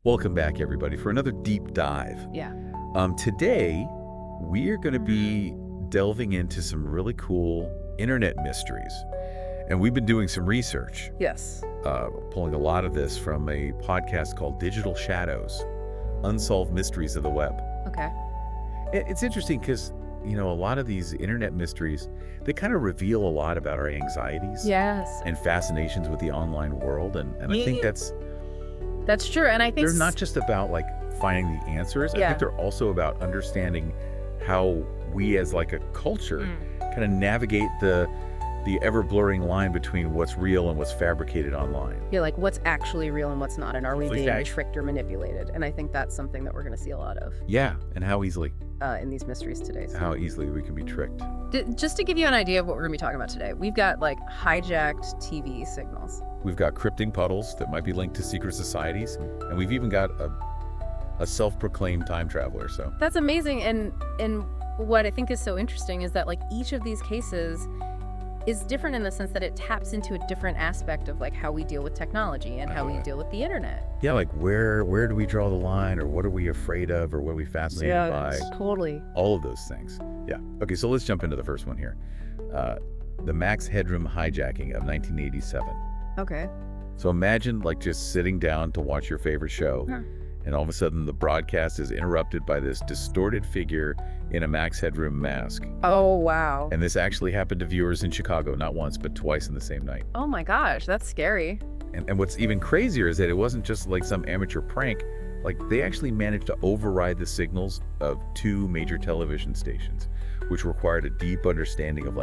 Welcome back, everybody, for another deep dive. Yeah. Today, we are going to be delving into some really cool internet mysteries. And we've been doing some research, Yes. pulling a lot of this from a podcast called Digital Shadows, Unsolved Mysteries of the Web. Okay. It's interesting because, a lot of these internet mysteries, they kind of reveal a lot about our anxieties Yes. and fascinations with the online world. And I think That's true. And I think they're not just about finding the answers. I Yeah. think they're also about understanding how we as a culture kind of navigate the ever blurring line between what's real and what's fabricated online. Yeah, like what's actually real and what's not, and are we being Okay. tricked or manipulated? And I think that's something that we're going to see a lot of Yeah, and how easily in these mysteries today. So, we can be tricked. just to give you an idea of what we're going to be talking about today, we've got hijacked TV signals. We've got cryptic puddles that might be linked to secret societies, and we've even got a self-proclaimed time traveler. So That's amazing. And what I think is so interesting is that each of these cases is different in the sense that it taps into a different aspect of how we deal with technology and how we deal with the internet. yeah, where do we draw the line, or what are we afraid of, or what are we fascinated by? Totally. All of those things. Yeah. Okay, so let's jump into the first one here. The Max Headroom hijacking of 1987. Okay. So imagine just sitting down to watch your favorite show, Huh. and all of a sudden the broadcast is interrupted by this distorted figure in a Max Headroom mask. Oh, wow. And this actually happened to viewers in Chicago, not once, but twice in the same night. Oh my gosh, that's scary. And what's even crazier is that it wasn't just some amateur prank. They actually managed to override the signals of two major television stations, which required a deep understanding of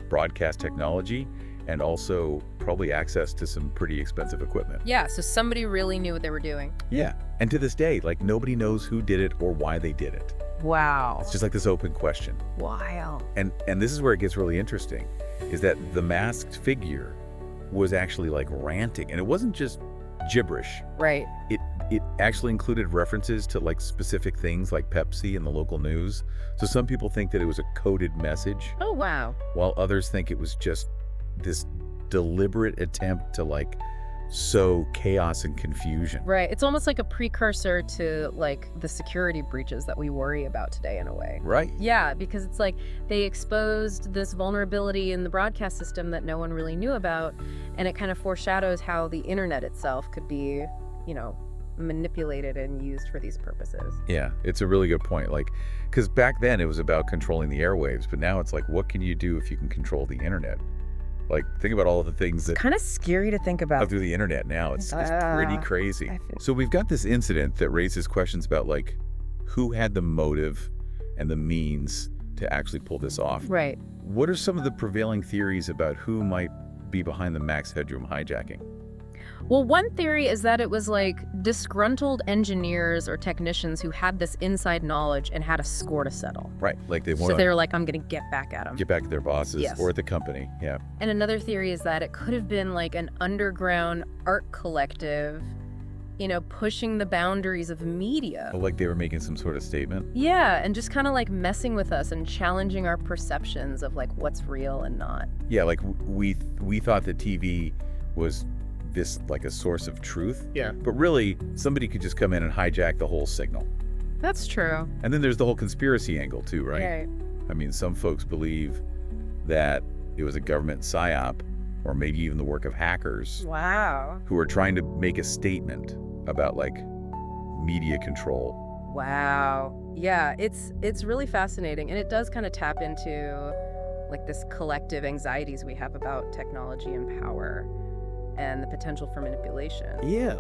broadcast technology and also probably access to some pretty expensive equipment. Yeah, so somebody really knew what they were doing. Yeah. And to this day, nobody knows who did it or why they did it. Wow. It's just this open question. Wild. And this is where it gets really interesting, is that the masked figure was actually ranting, and it wasn't just gibberish. Right. It actually included references to specific things like Pepsi and the local news. So some people think that it was a coded message, Oh, wow. while others think it was just this deliberate attempt to sow chaos and confusion. Right. It's almost like a precursor to the security breaches that we worry about today in a way. Right. Yeah, because it's they exposed this vulnerability in the broadcast system that no one really knew about, and it kind of foreshadows how the internet itself could be, manipulated and used for these purposes. Yeah, it's a really good point. Because back then it was about controlling the airwaves, but now it's what can you do if you can control the internet? Think about all of the things that Kind of scary to think go about. through the internet now. It's pretty crazy. So we've got this incident that raises questions about who had the motive and the means to actually pull this off. Right. What are some of the prevailing theories about who might be behind the Max Headroom hijacking? Well, one theory is that it was disgruntled engineers or technicians who had this inside knowledge and had a score to settle. Right, they So want they to were I'm going to get back at them. get back at their bosses Yes. or at the company. Yeah. And another theory is that it could have been an underground art collective, pushing the boundaries of media. Or they were making some sort of statement. Yeah, and just kind of messing with us and challenging our perceptions of what's real and not. Yeah, we thought that TV was this a source of truth. Yeah. But really, somebody could just come in and hijack the whole signal. That's true. And then there's the whole conspiracy angle too, right? Right. I mean, some folks believe that it was a government psyop, or maybe even the work of hackers Wow. who are trying to make a statement about media control. Wow. Yeah, it's really fascinating, and it does kind of tap into this collective anxieties we have about technology and power and the potential for manipulation. Yeah.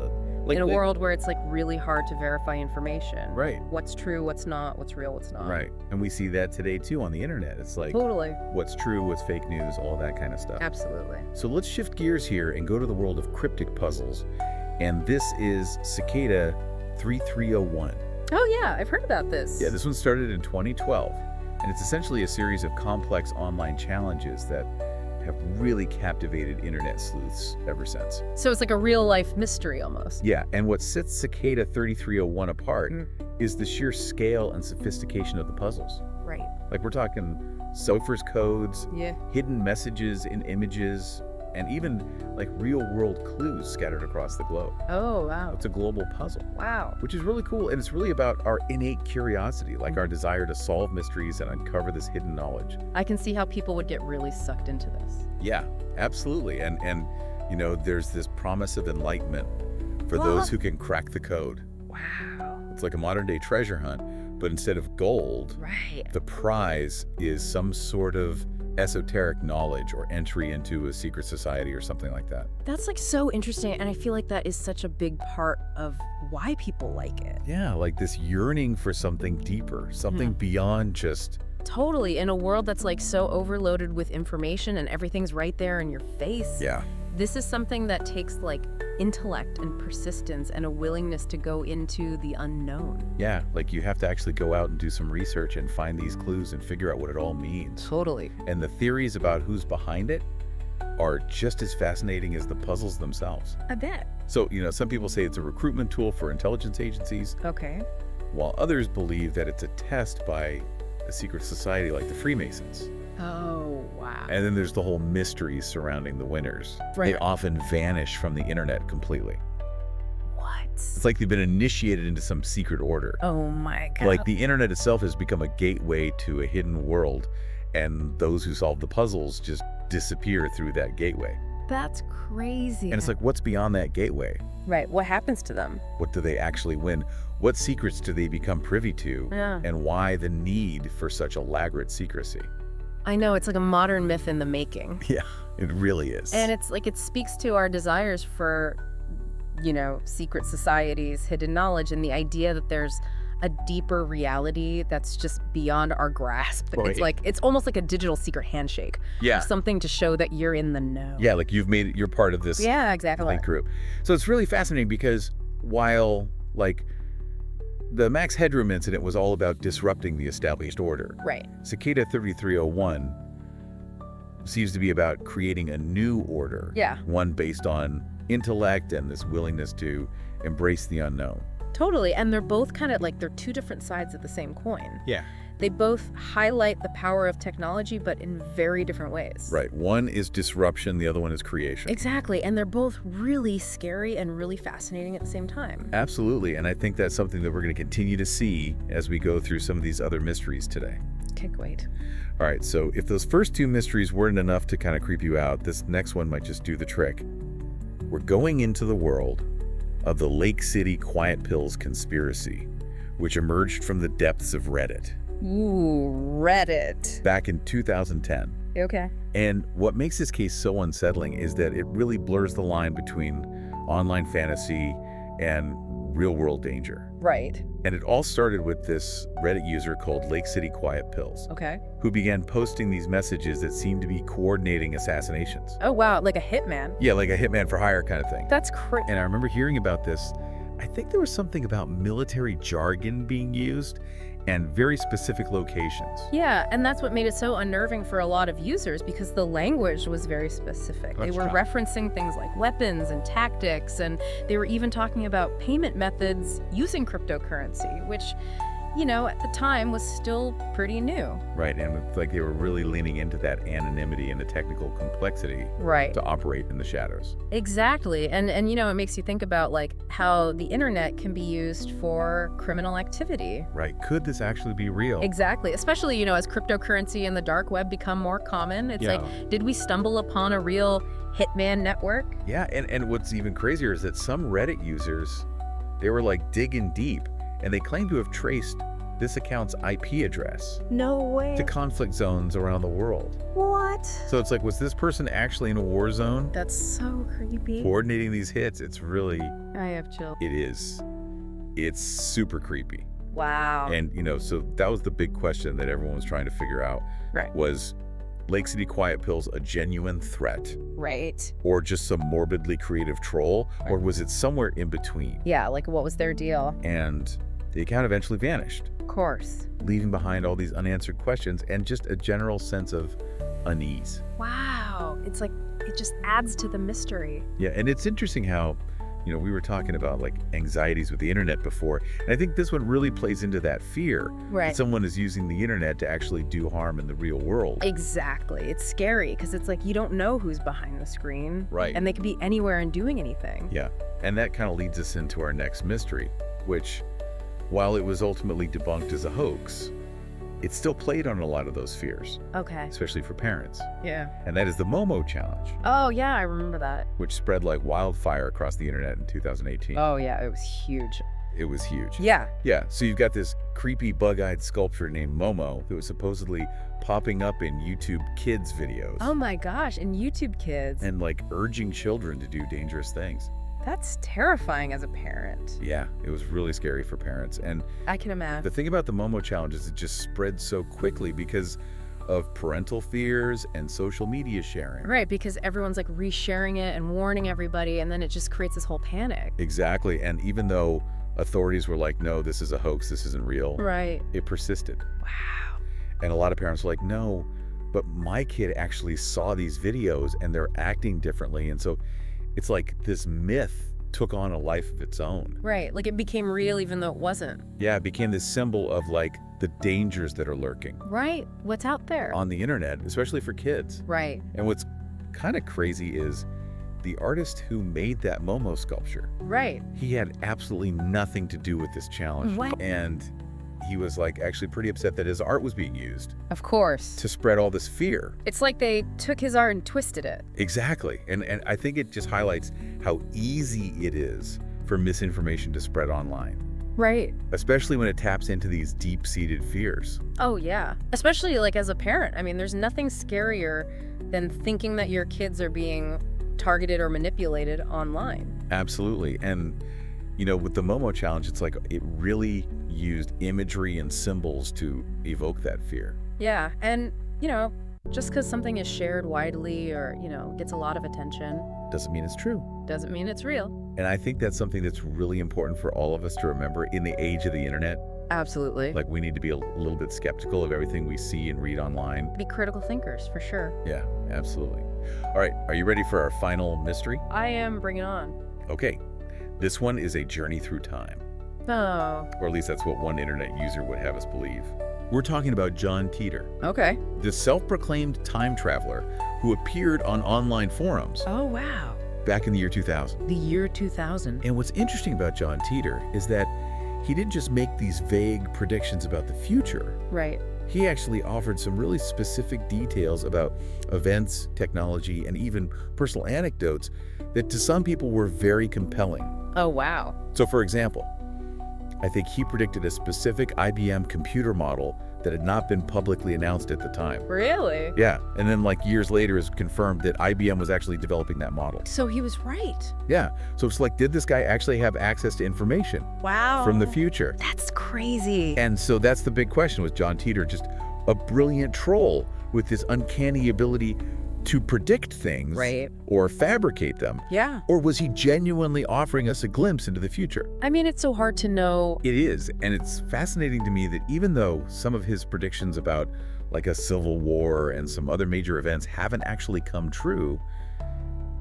In a world where it's really hard to verify information. Right. What's true, what's not, what's real, what's not. Right. And we see that today too on the internet. It's Totally. what's true, what's fake news, all that kind of stuff. Absolutely. So let's shift gears here and go to the world of cryptic puzzles. And this is Cicada 3301. Oh yeah, I've heard about this. Yeah, this one started in 2012. And it's essentially a series of complex online challenges that have really captivated internet sleuths ever since. So it's a real life mystery almost. Yeah, and what sets Cicada 3301 apart is the sheer scale and sophistication of the puzzles. Right. We're talking ciphers codes, Yeah. hidden messages in images, and even like real-world clues scattered across the globe. Oh, wow. It's a global puzzle, Wow. which is really cool, and it's really about our innate curiosity, like our desire to solve mysteries and uncover this hidden knowledge. I can see how people would get really sucked into this. Yeah, absolutely. And there's this promise of enlightenment for those who can crack the code. Wow. It's like a modern-day treasure hunt, but instead of gold, Right. the prize is some sort of esoteric knowledge or entry into a secret society or something like that. That's like so interesting, and I feel like that is such a big part of why people like it. Yeah, like this yearning for something deeper, something beyond just... Totally. In a world that's like so overloaded with information and everything's right there in your face. Yeah. This is something that takes like intellect and persistence and a willingness to go into the unknown. Yeah, like you have to actually go out and do some research and find these clues and figure out what it all means. Totally. And the theories about who's behind it are just as fascinating as the puzzles themselves. I bet. So, some people say it's a recruitment tool for intelligence agencies, Okay. while others believe that it's a test by a secret society like the Freemasons. Oh, wow. And then there's the whole mystery surrounding the winners. Right. They often vanish from the internet completely. What? It's like they've been initiated into some secret order. Oh my God. Like the internet itself has become a gateway to a hidden world, and those who solve the puzzles just disappear through that gateway. That's crazy. And it's like, what's beyond that gateway? Right. What happens to them? What do they actually win? What secrets do they become privy to? Yeah. And why the need for such elaborate secrecy? I know, it's like a modern myth in the making. Yeah, it really is. And it's like it speaks to our desires for, secret societies, hidden knowledge, and the idea that there's a deeper reality that's just beyond our grasp. Right. It's like it's almost like a digital secret handshake. Yeah. Something to show that you're in the know. Yeah, like you're part of this Yeah, exactly. elite group. So it's really fascinating because while like the Max Headroom incident was all about disrupting the established order, Right. Cicada 3301 seems to be about creating a new order. Yeah. One based on intellect and this willingness to embrace the unknown. Totally. And they're both kind of like they're two different sides of the same coin. Yeah. They both highlight the power of technology, but in very different ways. Right. One is disruption, the other one is creation. Exactly. And they're both really scary and really fascinating at the same time. Absolutely. And I think that's something that we're going to continue to see as we go through some of these other mysteries today. Can't wait. All right. So if those first two mysteries weren't enough to kind of creep you out, this next one might just do the trick. We're going into the world of the Lake City Quiet Pills conspiracy, which emerged from the depths of Reddit. Ooh, Reddit. Back in 2010. Okay. And what makes this case so unsettling is that it really blurs the line between online fantasy and real-world danger. Right. And it all started with this Reddit user called Lake City Quiet Pills, Okay. who began posting these messages that seemed to be coordinating assassinations. Oh, wow. Like a hitman. Yeah, like a hitman for hire kind of thing. That's crazy. And I remember hearing about this. I think there was something about military jargon being used and very specific locations. Yeah, and that's what made it so unnerving for a lot of users because the language was very specific. They That's were right. referencing things like weapons and tactics, and they were even talking about payment methods using cryptocurrency, which, at the time was still pretty new. Right, and it's like they were really leaning into that anonymity and the technical complexity Right. to operate in the shadows. Exactly. And it makes you think about like how the internet can be used for criminal activity. Right, could this actually be real? Exactly. Especially, as cryptocurrency and the dark web become more common. It's Yeah. like, did we stumble upon a real hitman network? Yeah, and what's even crazier is that some Reddit users, they were like digging deep, and they claim to have traced this account's IP address No way. to conflict zones around the world. What? So it's like, was this person actually in a war zone That's so creepy. coordinating these hits? It's really, I have chill. it is. It's super creepy. Wow. And, so that was the big question that everyone was trying to figure out. Right. Was Lake City Quiet Pills a genuine threat? Right. Or just some morbidly creative troll? Or was it somewhere in between? Yeah, like what was their deal? And the account eventually vanished, Of course. leaving behind all these unanswered questions and just a general sense of unease. Wow. It's like, it just adds to the mystery. Yeah, and it's interesting how We were talking about like anxieties with the internet before, and I think this one really plays into that fear Right. that someone is using the internet to actually do harm in the real world. Exactly. It's scary because it's like you don't know who's behind the screen. Right. And they could be anywhere and doing anything. Yeah, and that kind of leads us into our next mystery, which, while it was ultimately debunked as a hoax, it still played on a lot of those fears, Okay. especially for parents. Yeah. And that is the Momo challenge, Oh, yeah, I remember that. which spread like wildfire across the internet in 2018. Oh, yeah, it was huge. It was huge. Yeah. Yeah, so you've got this creepy bug-eyed sculpture named Momo that was supposedly popping up in YouTube Kids videos Oh my gosh, and YouTube Kids. and like urging children to do dangerous things. That's terrifying as a parent. Yeah, it was really scary for parents. And I can the imagine. thing about the Momo challenge is it just spread so quickly because of parental fears and social media sharing. Right, because everyone's like resharing it and warning everybody, and then it just creates this whole panic. Exactly. And even though authorities were like, no, this is a hoax, this isn't real, Right. it persisted. Wow. And a lot of parents were like, no, but my kid actually saw these videos and they're acting differently. And so it's like this myth took on a life of its own. Right, like it became real even though it wasn't. Yeah, it became this symbol of like the dangers that are lurking Right, what's out there? on the internet, especially for kids. Right, And what's kind of crazy is the artist who made that Momo sculpture, right. he had absolutely nothing to do with this challenge. What? And he was like actually pretty upset that his art was being used Of course. to spread all this fear. It's like they took his art and twisted it. Exactly. And I think it just highlights how easy it is for misinformation to spread online, Right. especially when it taps into these deep-seated fears. Oh, yeah. Especially like as a parent. I mean, there's nothing scarier than thinking that your kids are being targeted or manipulated online. Absolutely. And, with the Momo challenge, it's like it really used imagery and symbols to evoke that fear. Yeah, and, just because something is shared widely or, gets a lot of attention Doesn't mean it's true. doesn't mean it's real. And I think that's something that's really important for all of us to remember in the age of the internet. Absolutely. Like, we need to be a little bit skeptical of everything we see and read online. Be critical thinkers, for sure. Yeah, absolutely. All right, are you ready for our final mystery? I am. Bring it on. Okay, this one is a journey through time, Oh, or at least that's what one internet user would have us believe. We're talking about John Titor, okay. the self-proclaimed time traveler who appeared on online forums Oh, wow. back in the year 2000. The year 2000. And what's interesting about John Titor is that he didn't just make these vague predictions about the future. Right. He actually offered some really specific details about events, technology, and even personal anecdotes that to some people were very compelling. Oh, wow. So for example, I think he predicted a specific IBM computer model that had not been publicly announced at the time. Really? Yeah, and then like years later is confirmed that IBM was actually developing that model. So he was right. Yeah, so it's like, did this guy actually have access to information Wow. from the future? That's crazy. And so that's the big question. Was John Titor just a brilliant troll with this uncanny ability to predict things Right. or fabricate them? Yeah. Or was he genuinely offering us a glimpse into the future? I mean, it's so hard to know. It is, and it's fascinating to me that even though some of his predictions about like a civil war and some other major events haven't actually come true,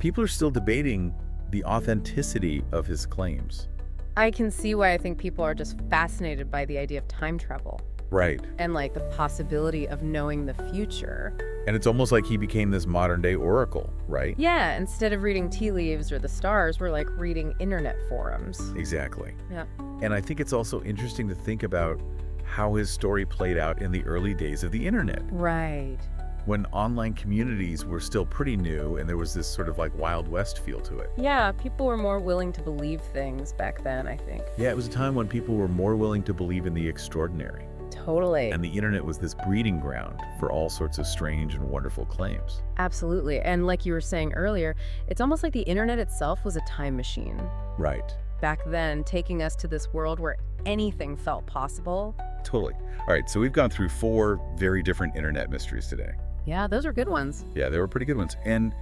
people are still debating the authenticity of his claims. I can see why I think people are just fascinated by the idea of time travel Right. and like the possibility of knowing the future. And it's almost like he became this modern day oracle, right? Yeah, instead of reading tea leaves or the stars, we're like reading internet forums. Exactly. Yeah. And I think it's also interesting to think about how his story played out in the early days of the internet, Right. when online communities were still pretty new and there was this sort of like Wild West feel to it. Yeah, people were more willing to believe things back then, I think. Yeah, it was a time when people were more willing to believe in the extraordinary. Totally. And the internet was this breeding ground for all sorts of strange and wonderful claims. Absolutely. And like you were saying earlier, it's almost like the internet itself was a time machine Right. back then, taking us to this world where anything felt possible. Totally. All right, so we've gone through 4 very different internet mysteries today. Yeah, those are good ones. Yeah, they were pretty good ones. And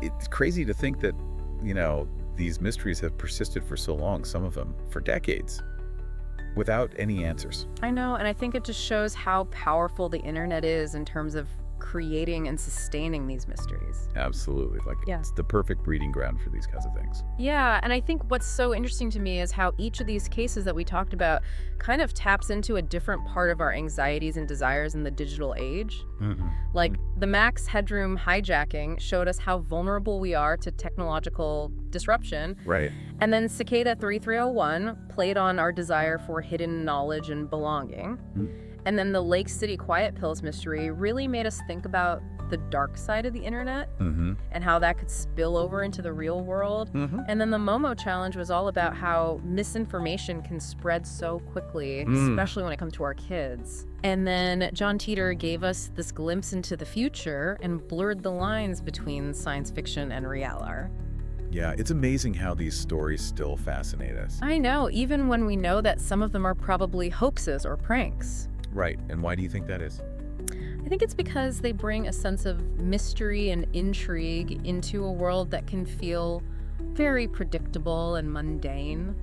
it's crazy to think that, these mysteries have persisted for so long, some of them for decades, without any answers. I know, and I think it just shows how powerful the internet is in terms of creating and sustaining these mysteries. Absolutely. Like, Yeah. it's the perfect breeding ground for these kinds of things. Yeah, and I think what's so interesting to me is how each of these cases that we talked about kind of taps into a different part of our anxieties and desires in the digital age. Like, the Max Headroom hijacking showed us how vulnerable we are to technological disruption. Right. And then Cicada 3301 played on our desire for hidden knowledge and belonging. And then the Lake City Quiet Pills mystery really made us think about the dark side of the internet and how that could spill over into the real world. And then the Momo challenge was all about how misinformation can spread so quickly, especially when it comes to our kids. And then John Teeter gave us this glimpse into the future and blurred the lines between science fiction and reality. Yeah, it's amazing how these stories still fascinate us. I know, even when we know that some of them are probably hoaxes or pranks. Right. And why do you think that is? I think it's because they bring a sense of mystery and intrigue into a world that can feel very predictable and mundane.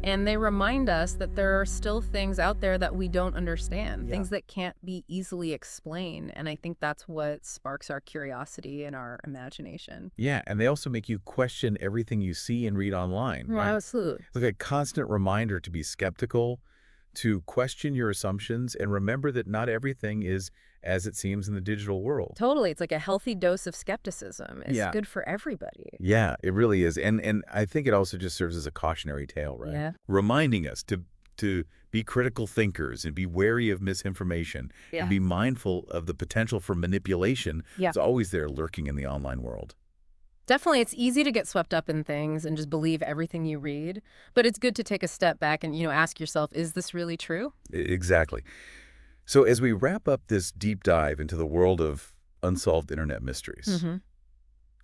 And they remind us that there are still things out there that we don't understand, things that can't be easily explained. And I think that's what sparks our curiosity and our imagination. Yeah, and they also make you question everything you see and read online. Right? Absolutely. It's like a constant reminder to be skeptical, to question your assumptions, and remember that not everything is as it seems in the digital world. Totally. It's like a healthy dose of skepticism. It's good for everybody. Yeah, it really is. And I think it also just serves as a cautionary tale, right? Yeah. Reminding us to be critical thinkers and be wary of misinformation and be mindful of the potential for manipulation. It's always there lurking in the online world. Definitely, it's easy to get swept up in things and just believe everything you read, but it's good to take a step back and, ask yourself, is this really true? Exactly. So as we wrap up this deep dive into the world of unsolved internet mysteries,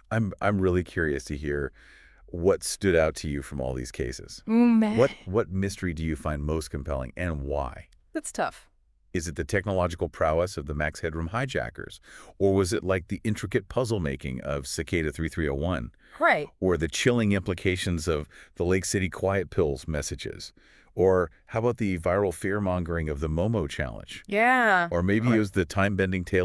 I'm really curious to hear what stood out to you from all these cases. What mystery do you find most compelling and why? That's tough. Is it the technological prowess of the Max Headroom hijackers? Or was it like the intricate puzzle making of Cicada 3301? Right. Or the chilling implications of the Lake City Quiet Pills messages? Or how about the viral fear-mongering of the Momo challenge? Yeah. Or maybe it was the time-bending tale